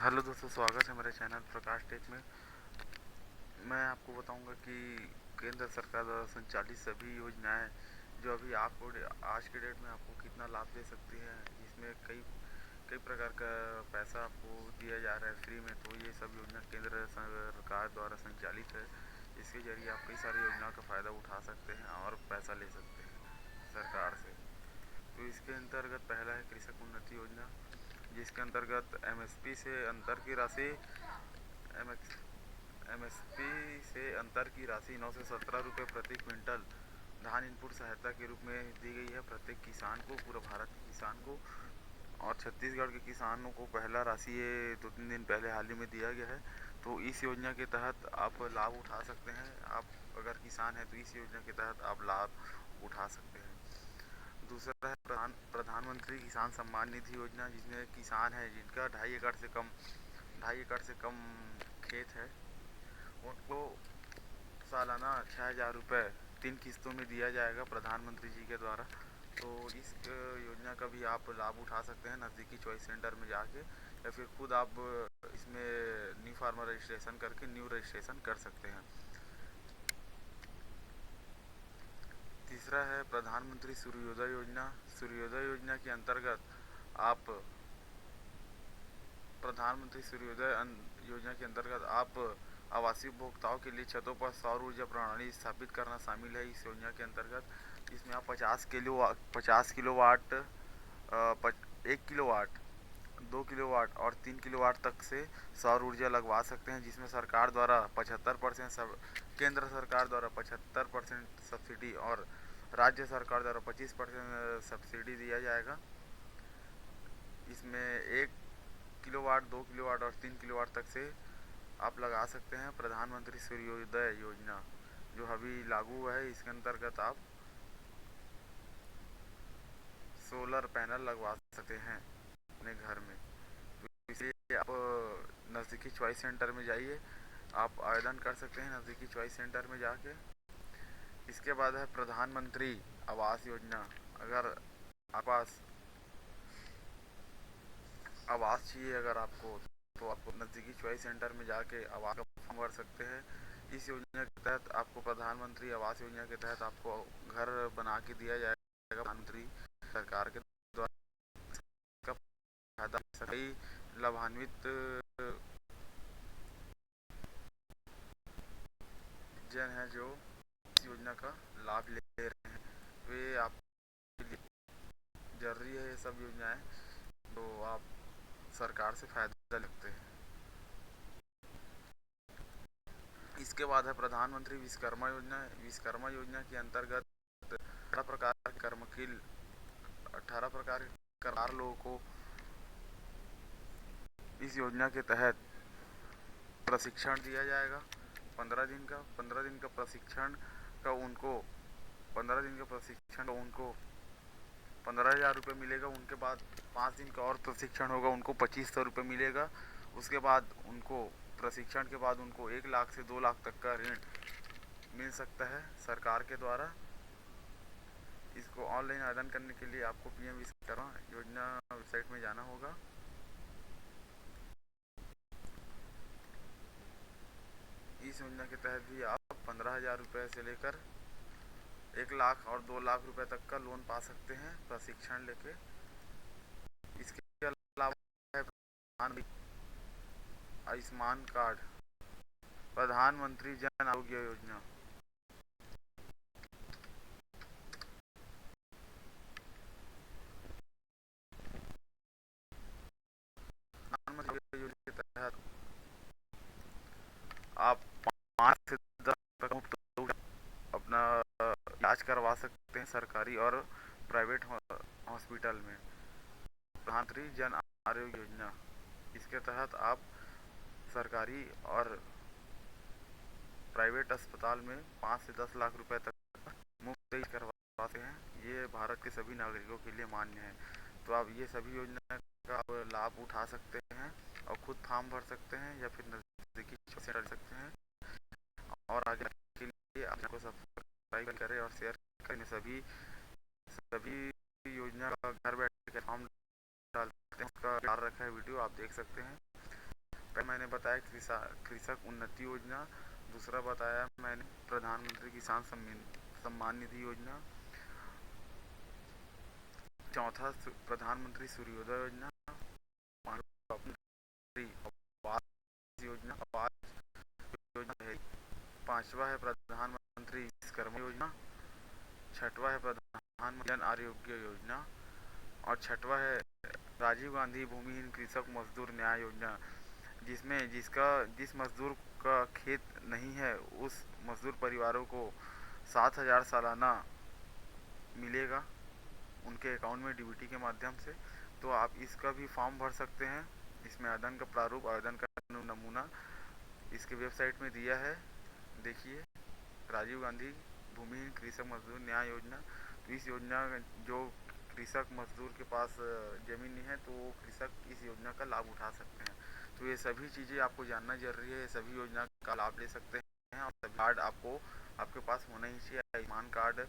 Hello दोस्तों, स्वागत है मेरे चैनल प्रकाश टेक में। मैं आपको बताऊंगा कि केंद्र सरकार द्वारा संचालित सभी योजनाएं जो अभी आपको आज के डेट में आपको कितना लाभ दे सकती है। इसमें कई कई प्रकार का पैसा आपको दिया जा रहा है फ्री में। तो ये सब योजना केंद्र सरकार द्वारा संचालित है। इसके जरिए आप कई सारी योजनाओं का फ़ायदा उठा सकते हैं और पैसा ले सकते हैं सरकार से। तो इसके अंतर्गत पहला है कृषक उन्नति योजना, जिसके अंतर्गत एमएसपी से अंतर की राशि एमएसपी से अंतर की राशि 917 रुपये प्रति क्विंटल धान इनपुट सहायता के रूप में दी गई है प्रत्येक किसान को, पूरा भारत के किसान को। और छत्तीसगढ़ के किसानों को पहला राशि ये 2-3 दिन पहले हाल ही में दिया गया है। तो इस योजना के तहत आप लाभ उठा सकते हैं। आप अगर किसान हैं तो इस योजना के तहत आप लाभ उठा सकते हैं। दूसरा है प्रधानमंत्री किसान सम्मान निधि योजना, जिसमें किसान है जिनका 2.5 एकड़ से कम खेत है, उनको सालाना 6,000 रुपये 3 किस्तों में दिया जाएगा प्रधानमंत्री जी के द्वारा। तो इस योजना का भी आप लाभ उठा सकते हैं नज़दीकी चॉइस सेंटर में जाके, या फिर खुद आप इसमें न्यू फार्मर रजिस्ट्रेशन करके न्यू रजिस्ट्रेशन कर सकते हैं। तीसरा है प्रधानमंत्री सूर्योदय योजना। सूर्योदय योजना के अंतर्गत आप प्रधानमंत्री सूर्योदय योजना के अंतर्गत आप आवासीय उपभोक्ताओं के लिए छतों पर सौर ऊर्जा प्रणाली स्थापित करना शामिल है इस योजना के अंतर्गत। इसमें आप 50 किलोवाट, 1 किलोवाट, 2 किलोवाट और 3 किलोवाट तक से सौर ऊर्जा लगवा सकते हैं, जिसमें सरकार द्वारा 75% सब, केंद्र सरकार द्वारा 75% सब्सिडी और राज्य सरकार द्वारा 25% सब्सिडी दिया जाएगा। इसमें 1 किलोवाट, 2 किलोवाट और 3 किलोवाट तक से आप लगा सकते हैं। प्रधानमंत्री सूर्योदय योजना जो अभी लागू है, इसके अंतर्गत आप सोलर पैनल लगवा सकते हैं अपने घर में। तो इसलिए आप नज़दीकी चॉइस सेंटर में जाइए, आप आवेदन कर सकते हैं नज़दीकी चॉइस सेंटर में जाके। इसके बाद है प्रधानमंत्री आवास योजना। अगर आपके पास आवास चाहिए अगर आपको, तो आप नज़दीकी चॉइस सेंटर में जाके आवास का फॉर्म भर सकते हैं। इस योजना के तहत आपको प्रधानमंत्री आवास योजना के तहत आपको घर बना के दिया जाएगा प्रधानमंत्री सरकार के द्वारा। इसका फायदा सभी लाभान्वित जन है जो इस योजना का लाभ ले रहे हैं। वे आपके लिए जरूरी है ये सब योजनाएं, तो आप सरकार से फायदा लेते हैं। इसके बाद है प्रधानमंत्री विश्वकर्मा योजना। विश्वकर्मा योजना के अंतर्गत 18 प्रकार के करार लोगों को इस योजना के तहत प्रशिक्षण दिया जाएगा। 15 दिन का प्रशिक्षण का उनको 15 दिन का प्रशिक्षण उनको 15,000 रुपये मिलेगा। उनके बाद 5 दिन का और प्रशिक्षण होगा, उनको 2,500 रुपये मिलेगा। उसके बाद उनको प्रशिक्षण के बाद उनको 1 लाख से 2 लाख तक का ऋण मिल सकता है सरकार के द्वारा। इसको ऑनलाइन आवेदन करने के लिए आपको पीएम विश्वकर्मा योजना वेबसाइट में जाना होगा। इस योजना के तहत भी आप 15,000 रुपये से लेकर 1 लाख और 2 लाख रुपए तक का लोन पा सकते हैं प्रशिक्षण लेके। इसके अलावा है आयुष्मान कार्ड, प्रधानमंत्री जन आरोग्य योजना। प्रधानमंत्री योजना के तहत आप 5 से 10 तक मुफ्त अपना इलाज करवा सकते हैं सरकारी और प्राइवेट हॉस्पिटल में। प्रधानमंत्री जन आरोग्य योजना, इसके तहत आप सरकारी और प्राइवेट अस्पताल में 5 से 10 लाख रुपए तक मुफ्त इलाज करवाते हैं। ये भारत के सभी नागरिकों के लिए मान्य है। तो आप ये सभी योजना का आप लाभ उठा सकते हैं और खुद फॉर्म भर सकते हैं या फिर नज़दीकी से कर सकते हैं। और आगे के लिए आपको सब्सक्राइब करें और शेयर करें। सभी सभी योजना का घर बैठे फॉर्म डालते हैं, उसका डाल रखा है वीडियो, आप देख सकते हैं। मैंने बताया कृषक उन्नति योजना, दूसरा बताया मैंने प्रधानमंत्री किसान सम्मान निधि योजना, चौथा प्रधानमंत्री सूर्योदय योजना, प्रधानमंत्री आवास योजना, आवास योजना है, पांचवा है प्रधानमंत्री विश्वकर्मा योजना, छठवा है प्रधानमंत्री जन आरोग्य योजना, और छठवा है राजीव गांधी भूमिहीन कृषक मजदूर न्याय योजना, जिसमें जिस मजदूर का खेत नहीं है उस मजदूर परिवारों को 7,000 सालाना मिलेगा उनके अकाउंट में डीबीटी के माध्यम से। तो आप इसका भी फॉर्म भर सकते हैं। इसमें आवेदन का प्रारूप, आवेदन का नमूना इसके वेबसाइट में दिया है, देखिए, राजीव गांधी भूमिहीन कृषक मजदूर न्याय योजना। तो इस योजना जो कृषक मजदूर के पास ज़मीन नहीं है तो वो कृषक इस योजना का लाभ उठा सकते हैं। तो ये सभी चीज़ें आपको जानना जरूरी है, ये सभी योजना का लाभ ले सकते हैं। और सभी कार्ड आपको आपके पास होना ही चाहिए। आयुष्मान कार्ड